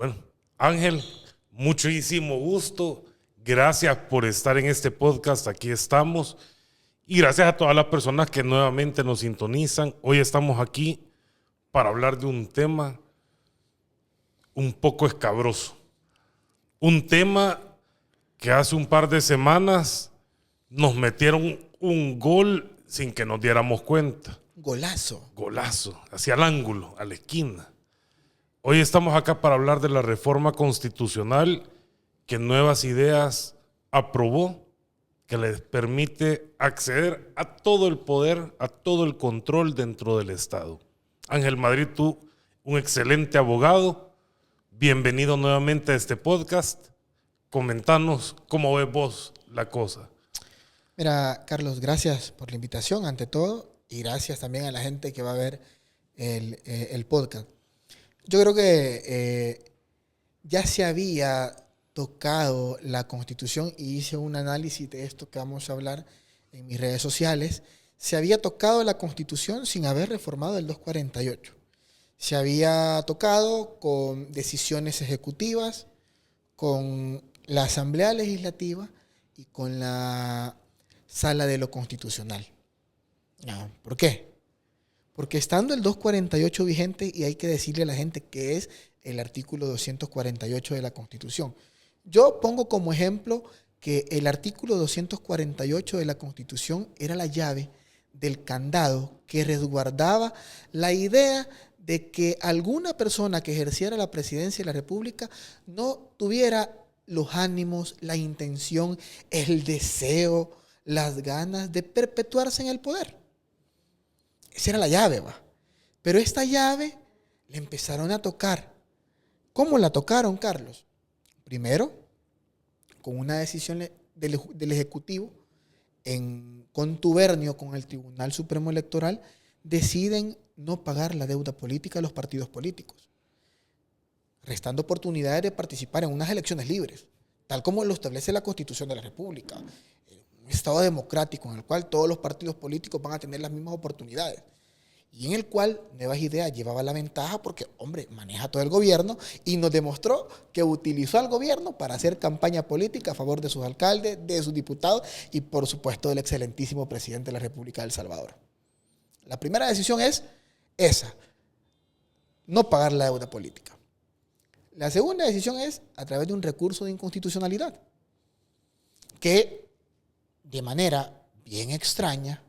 Bueno, Ángel, muchísimo gusto. Gracias por estar en este podcast. Aquí estamos. Y gracias a todas las personas que nuevamente nos sintonizan. Hoy estamos aquí para hablar de un tema un poco escabroso. Un tema que hace un par de semanas nos metieron un gol sin que nos diéramos cuenta. Golazo. Golazo, hacia el ángulo, a la esquina. Hoy estamos acá para hablar de la reforma constitucional que Nuevas Ideas aprobó, que les permite acceder a todo el poder, a todo el control dentro del Estado. Ángel Madrid, tú, un excelente abogado, bienvenido nuevamente a este podcast. Comentanos cómo ves vos la cosa. Mira, Carlos, gracias por la invitación ante todo y gracias también a la gente que va a ver el podcast. Yo creo que ya se había tocado la Constitución y hice un análisis de esto que vamos a hablar en mis redes sociales. Se había tocado la Constitución sin haber reformado el 248. Se había tocado con decisiones ejecutivas, con la Asamblea Legislativa y con la Sala de lo Constitucional. ¿Por qué? Porque estando el 248 vigente, y hay que decirle a la gente que es el artículo 248 de la Constitución. Yo pongo como ejemplo que el artículo 248 de la Constitución era la llave del candado que resguardaba la idea de que alguna persona que ejerciera la presidencia de la República no tuviera los ánimos, la intención, el deseo, las ganas de perpetuarse en el poder. Esa era la llave, va. Pero esta llave le empezaron a tocar. ¿Cómo la tocaron, Carlos? Primero, con una decisión del Ejecutivo, en contubernio con el Tribunal Supremo Electoral, deciden no pagar la deuda política a los partidos políticos, restando oportunidades de participar en unas elecciones libres, tal como lo establece la Constitución de la República. Un Estado democrático en el cual todos los partidos políticos van a tener las mismas oportunidades y en el cual Nuevas Ideas llevaba la ventaja porque, hombre, maneja todo el gobierno y nos demostró que utilizó al gobierno para hacer campaña política a favor de sus alcaldes, de sus diputados y, por supuesto, del excelentísimo presidente de la República de El Salvador. La primera decisión es esa, no pagar la deuda política. La segunda decisión es a través de un recurso de inconstitucionalidad, que de manera bien extraña,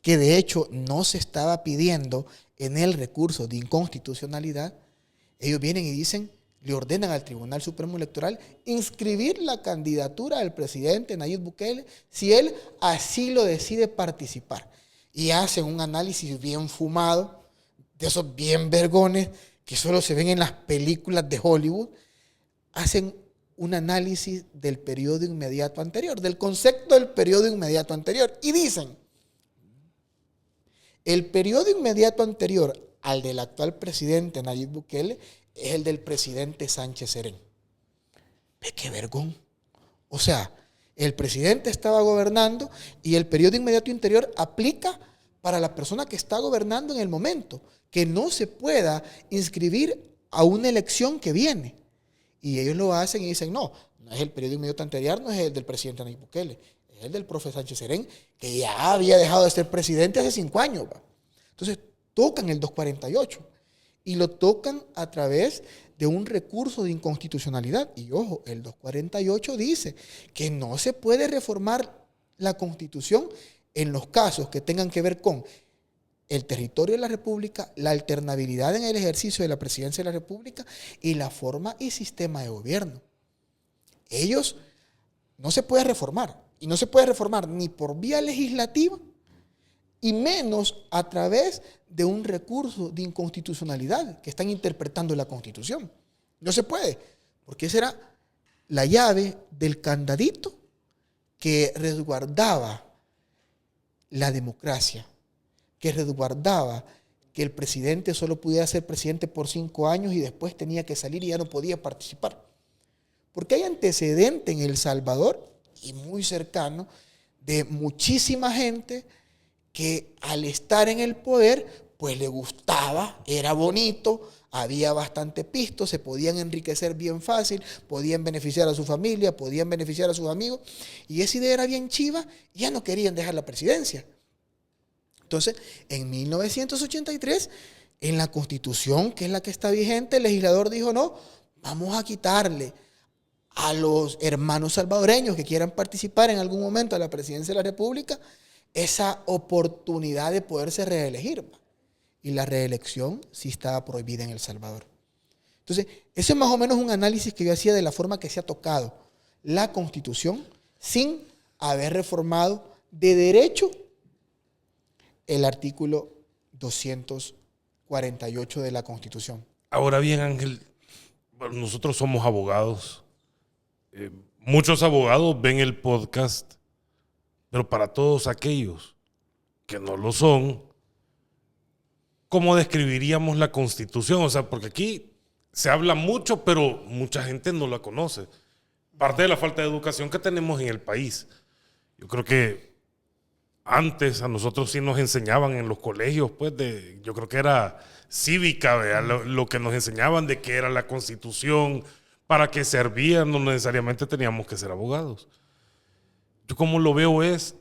que de hecho no se estaba pidiendo en el recurso de inconstitucionalidad, ellos vienen y dicen, le ordenan al Tribunal Supremo Electoral inscribir la candidatura del presidente Nayib Bukele si él así lo decide participar. Y hacen un análisis bien fumado, de esos bien vergones, que solo se ven en las películas de Hollywood, hacen un análisis del periodo inmediato anterior, del concepto del periodo inmediato anterior, y dicen, el periodo inmediato anterior al del actual presidente Nayib Bukele es el del presidente Sánchez Serén. ¿Ve qué vergón? O sea, el presidente estaba gobernando y el periodo inmediato anterior aplica para la persona que está gobernando en el momento, que no se pueda inscribir a una elección que viene. Y ellos lo hacen y dicen, no es el periodo inmediato anterior, no es el del presidente Nayib Bukele, es el del profe Sánchez Serén, que ya había dejado de ser presidente hace 5 años. ¿Va? Entonces, tocan el 248 y lo tocan a través de un recurso de inconstitucionalidad. Y ojo, el 248 dice que no se puede reformar la Constitución en los casos que tengan que ver con el territorio de la República, la alternabilidad en el ejercicio de la presidencia de la República y la forma y sistema de gobierno. Ellos no se puede reformar, y no se puede reformar ni por vía legislativa y menos a través de un recurso de inconstitucionalidad que están interpretando la Constitución. No se puede, porque esa era la llave del candadito que resguardaba la democracia, que resguardaba que el presidente solo pudiera ser presidente por 5 años y después tenía que salir y ya no podía participar. Porque hay antecedente en El Salvador, y muy cercano, de muchísima gente que al estar en el poder, pues le gustaba, era bonito, había bastante pisto, se podían enriquecer bien fácil, podían beneficiar a su familia, podían beneficiar a sus amigos, y esa idea era bien chiva, y ya no querían dejar la presidencia. Entonces, en 1983, en la Constitución, que es la que está vigente, el legislador dijo, no, vamos a quitarle a los hermanos salvadoreños que quieran participar en algún momento a la presidencia de la República esa oportunidad de poderse reelegir. Y la reelección sí estaba prohibida en El Salvador. Entonces, eso es más o menos un análisis que yo hacía de la forma que se ha tocado la Constitución sin haber reformado de derecho el artículo 248 de la Constitución. Ahora bien, Ángel, bueno, nosotros somos abogados. Muchos abogados ven el podcast, pero para todos aquellos que no lo son, ¿cómo describiríamos la Constitución? O sea, porque aquí se habla mucho, pero mucha gente no la conoce. Parte de la falta de educación que tenemos en el país. Yo creo que antes a nosotros sí nos enseñaban en los colegios, pues, yo creo que era cívica, lo que nos enseñaban de qué era la Constitución, para qué servía, no necesariamente teníamos que ser abogados. Yo como lo veo es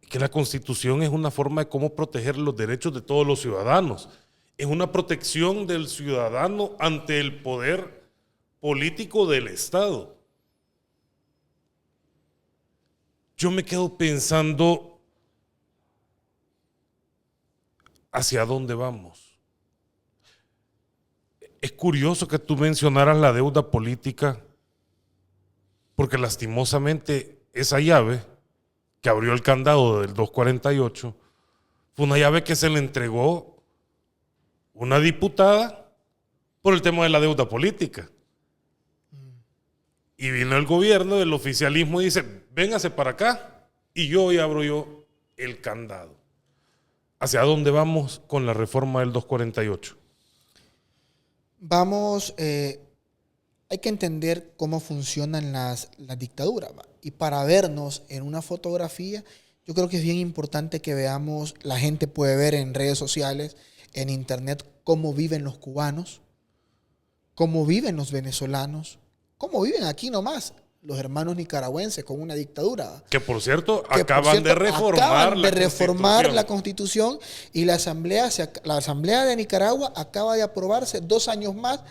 que la Constitución es una forma de cómo proteger los derechos de todos los ciudadanos. Es una protección del ciudadano ante el poder político del Estado. Yo me quedo pensando hacia dónde vamos. Es curioso que tú mencionaras la deuda política, porque lastimosamente esa llave que abrió el candado del 248 fue una llave que se le entregó una diputada por el tema de la deuda política. Y vino el gobierno del oficialismo y dice, véngase para acá y yo hoy abro yo el candado. ¿Hacia dónde vamos con la reforma del 248? Vamos, hay que entender cómo funcionan las dictaduras, ¿va? Y para vernos en una fotografía, yo creo que es bien importante que veamos, la gente puede ver en redes sociales, en internet, cómo viven los cubanos, cómo viven los venezolanos, cómo viven aquí nomás los hermanos nicaragüenses con una dictadura. Que por cierto, acaban de reformar la Constitución y la Asamblea de Nicaragua acaba de aprobarse 2 años más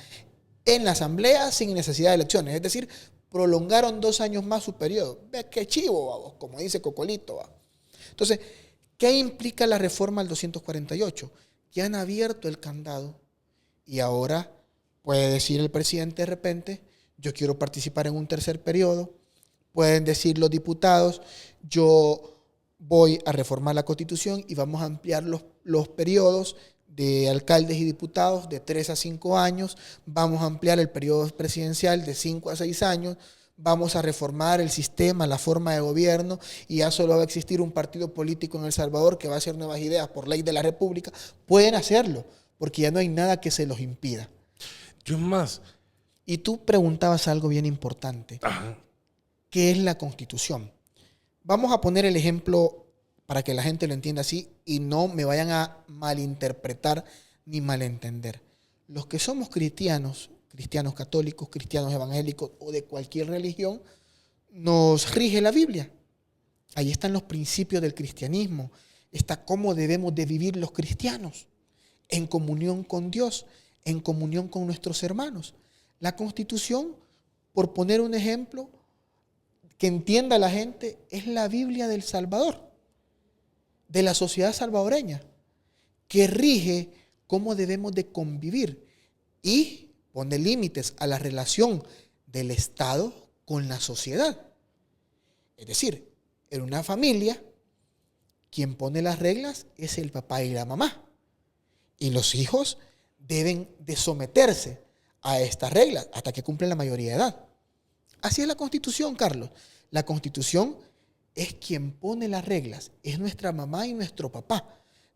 en la Asamblea sin necesidad de elecciones. Es decir, prolongaron 2 años más su periodo. ¿Ves qué chivo, vamos? Como dice Cocolito, ¿va? Entonces, ¿qué implica la reforma al 248? Que han abierto el candado y ahora puede decir el presidente de repente, yo quiero participar en un tercer periodo. Pueden decir los diputados, yo voy a reformar la Constitución y vamos a ampliar los periodos de alcaldes y diputados de 3 a 5 años. Vamos a ampliar el periodo presidencial de 5 a 6 años. Vamos a reformar el sistema, la forma de gobierno, y ya solo va a existir un partido político en El Salvador que va a hacer nuevas ideas por ley de la República. Pueden hacerlo, porque ya no hay nada que se los impida. Yo más. Y tú preguntabas algo bien importante. Ajá. ¿Qué es la Constitución? Vamos a poner el ejemplo para que la gente lo entienda así y no me vayan a malinterpretar ni malentender. Los que somos cristianos católicos, cristianos evangélicos o de cualquier religión, nos rige la Biblia. Ahí están los principios del cristianismo. Está cómo debemos de vivir los cristianos en comunión con Dios, en comunión con nuestros hermanos. La Constitución, por poner un ejemplo que entienda la gente, es la Biblia del Salvador, de la sociedad salvadoreña, que rige cómo debemos de convivir y pone límites a la relación del Estado con la sociedad. Es decir, en una familia, quien pone las reglas es el papá y la mamá. Y los hijos deben de someterse a estas reglas hasta que cumplen la mayoría de edad. Así es la Constitución, Carlos. La Constitución es quien pone las reglas, es nuestra mamá y nuestro papá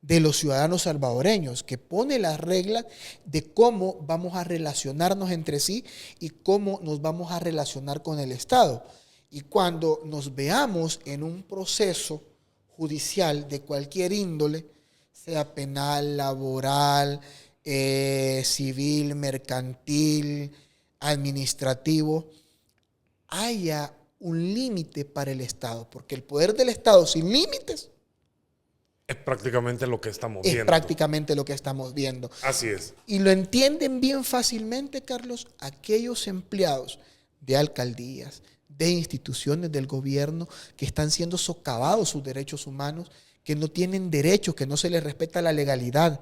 de los ciudadanos salvadoreños, que pone las reglas de cómo vamos a relacionarnos entre sí y cómo nos vamos a relacionar con el Estado. Y cuando nos veamos en un proceso judicial de cualquier índole, sea penal, laboral, civil, mercantil, administrativo, haya un límite para el Estado, porque el poder del Estado sin límites es prácticamente lo que estamos es viendo. prácticamente lo que estamos viendo. Así es. Y lo entienden bien fácilmente, Carlos, aquellos empleados de alcaldías, de instituciones del gobierno que están siendo socavados sus derechos humanos, que no tienen derechos, que no se les respeta la legalidad,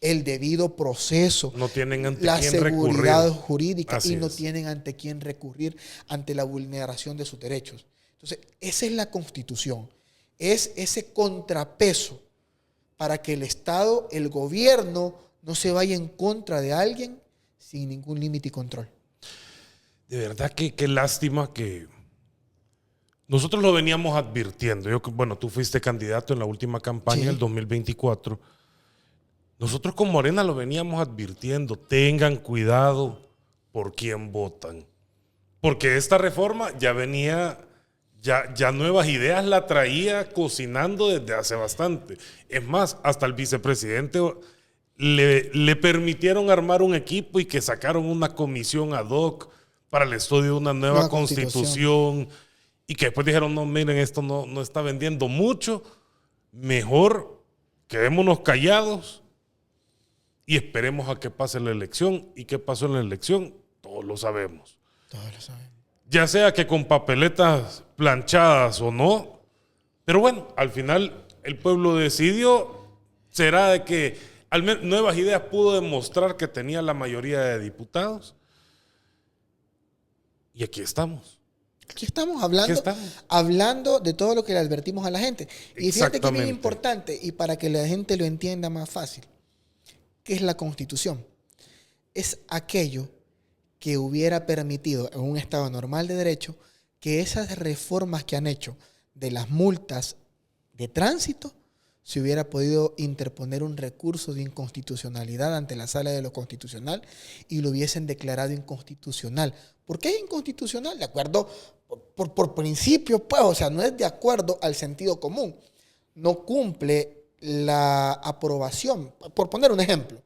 el debido proceso, No tienen ante la quién seguridad recurrir. jurídica Así y no es. tienen ante quién recurrir ante la vulneración de sus derechos. Entonces, esa es la Constitución, es ese contrapeso para que el Estado, el gobierno, no se vaya en contra de alguien sin ningún límite y control. De verdad que qué lástima que nosotros lo veníamos advirtiendo. Bueno, tú fuiste candidato en la última campaña del 2024. Nosotros con Morena lo veníamos advirtiendo. Tengan cuidado por quién votan. Porque esta reforma ya venía, ya nuevas ideas la traía cocinando desde hace bastante. Es más, hasta el vicepresidente le permitieron armar un equipo y que sacaron una comisión ad hoc para el estudio de una nueva constitución. Y que después dijeron, no, miren, esto no está vendiendo mucho. Mejor quedémonos callados y esperemos a que pase la elección. ¿Y qué pasó en la elección? Todos lo sabemos. Todos lo saben. Ya sea que con papeletas planchadas o no. Pero bueno, al final el pueblo decidió. Será de que al menos Nuevas Ideas pudo demostrar que tenía la mayoría de diputados. Y aquí estamos. Aquí estamos hablando de todo lo que le advertimos a la gente. Y fíjate que es bien importante, y para que la gente lo entienda más fácil, ¿qué es la Constitución? Es aquello que hubiera permitido en un Estado normal de derecho que esas reformas que han hecho de las multas de tránsito se hubiera podido interponer un recurso de inconstitucionalidad ante la Sala de lo Constitucional y lo hubiesen declarado inconstitucional. ¿Por qué es inconstitucional? De acuerdo, por principio, pues, o sea, no es de acuerdo al sentido común. No cumple la aprobación, por poner un ejemplo,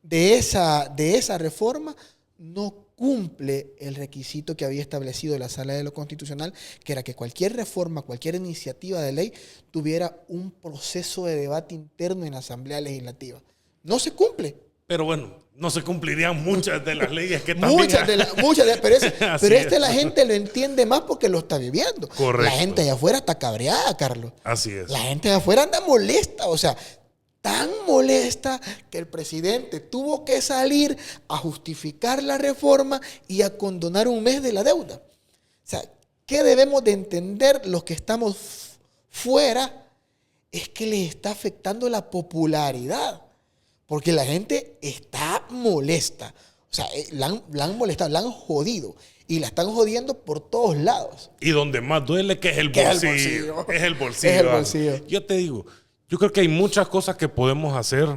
de esa reforma, no cumple el requisito que había establecido la Sala de lo Constitucional, que era que cualquier reforma, cualquier iniciativa de ley tuviera un proceso de debate interno en la Asamblea Legislativa. No se cumple. Pero bueno, no se cumplirían muchas de las leyes que también... pero la gente lo entiende más porque lo está viviendo. Correcto. La gente allá afuera está cabreada, Carlos. Así es. La gente allá afuera anda molesta, o sea, tan molesta que el presidente tuvo que salir a justificar la reforma y a condonar un mes de la deuda. O sea, ¿qué debemos de entender los que estamos fuera? Es que les está afectando la popularidad. Porque la gente está molesta. O sea, la han molestado, la han jodido. Y la están jodiendo por todos lados. Y donde más duele que es el bolsillo. Es el bolsillo. Es el bolsillo. Yo te digo, yo creo que hay muchas cosas que podemos hacer.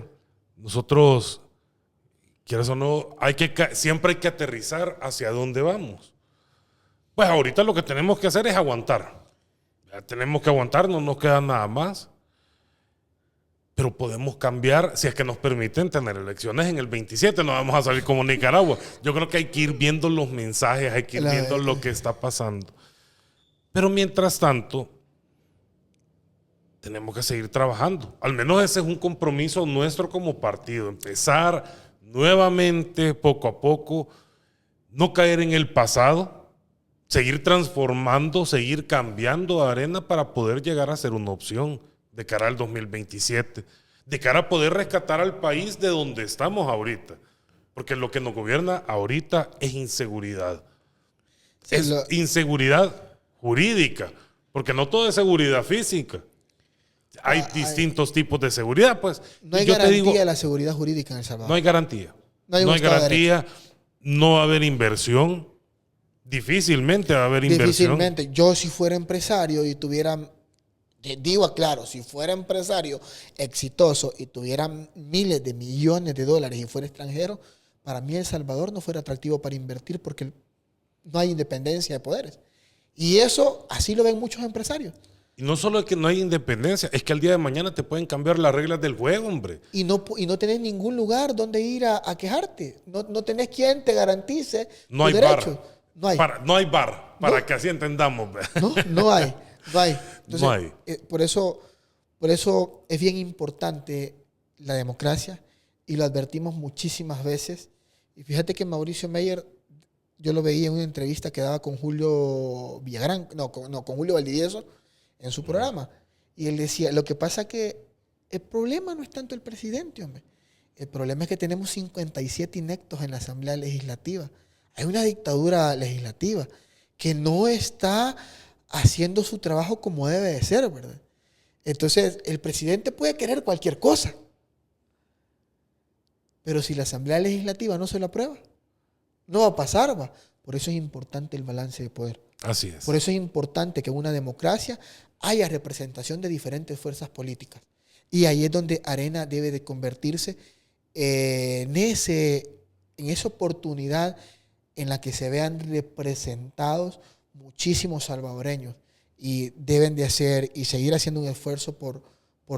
Nosotros, quieras o no, siempre hay que aterrizar hacia dónde vamos. Pues ahorita lo que tenemos que hacer es aguantar. Ya tenemos que aguantar, no nos queda nada más. Pero podemos cambiar si es que nos permiten tener elecciones en el 27. No vamos a salir como Nicaragua. Yo creo que hay que ir viendo los mensajes, hay que ir viendo lo que está pasando. Pero mientras tanto, tenemos que seguir trabajando. Al menos ese es un compromiso nuestro como partido. Empezar nuevamente, poco a poco, no caer en el pasado, seguir transformando, seguir cambiando a Arena para poder llegar a ser una opción de cara al 2027, de cara a poder rescatar al país de donde estamos ahorita. Porque lo que nos gobierna ahorita es inseguridad. Sí, es inseguridad jurídica, porque no todo es seguridad física. Hay distintos tipos de seguridad, pues. No hay garantía de la seguridad jurídica en El Salvador. No hay garantía. No hay garantía, no va a haber inversión. Difícilmente va a haber inversión. Difícilmente. Yo si fuera empresario y tuviera... Digo, claro, si fuera empresario exitoso y tuviera miles de millones de dólares y fuera extranjero, para mí El Salvador no fuera atractivo para invertir porque no hay independencia de poderes. Y eso, así lo ven muchos empresarios. Y no solo es que no hay independencia, es que al día de mañana te pueden cambiar las reglas del juego, hombre. Y no tenés ningún lugar donde ir a quejarte. No tenés quien te garantice No hay tus derechos. bar. No hay. No hay bar, para No. que así entendamos. No hay. Entonces, No hay. Por eso es bien importante la democracia y lo advertimos muchísimas veces. Y fíjate que Mauricio Meyer, yo lo veía en una entrevista que daba con Julio Villagrán, con Julio Valdivieso en su programa. Y él decía, lo que pasa que el problema no es tanto el presidente, hombre. El problema es que tenemos 57 inectos en la Asamblea Legislativa. Hay una dictadura legislativa que no está haciendo su trabajo como debe de ser, ¿verdad? Entonces, el presidente puede querer cualquier cosa, pero si la Asamblea Legislativa no se lo aprueba, no va a pasar, va. Por eso es importante el balance de poder. Así es. Por eso es importante que en una democracia haya representación de diferentes fuerzas políticas. Y ahí es donde Arena debe de convertirse en esa oportunidad en la que se vean representados muchísimos salvadoreños y deben de hacer y seguir haciendo un esfuerzo por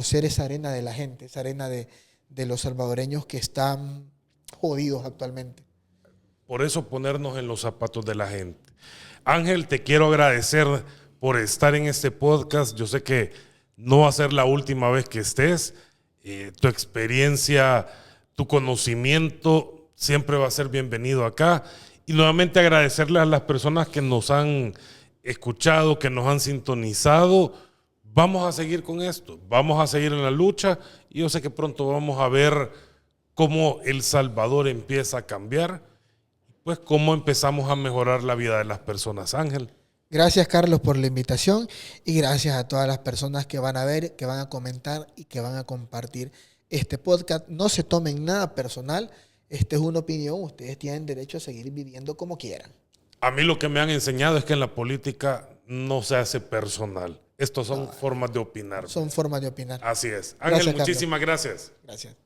ser esa arena de la gente, esa arena de los salvadoreños que están jodidos actualmente. Por eso ponernos en los zapatos de la gente. Ángel, te quiero agradecer por estar en este podcast. Yo sé que no va a ser la última vez que estés. Tu experiencia, tu conocimiento siempre va a ser bienvenido acá. Y nuevamente agradecerle a las personas que nos han escuchado, que nos han sintonizado. Vamos a seguir con esto, vamos a seguir en la lucha y yo sé que pronto vamos a ver cómo El Salvador empieza a cambiar, pues cómo empezamos a mejorar la vida de las personas. Ángel. Gracias, Carlos, por la invitación y gracias a todas las personas que van a ver, que van a comentar y que van a compartir este podcast. No se tomen nada personal. Esta es una opinión, ustedes tienen derecho a seguir viviendo como quieran. A mí lo que me han enseñado es que en la política no se hace personal. Estos son formas de opinar. Son formas de opinar. Así es. Ángel, Gracias, muchísimas gracias. Gracias.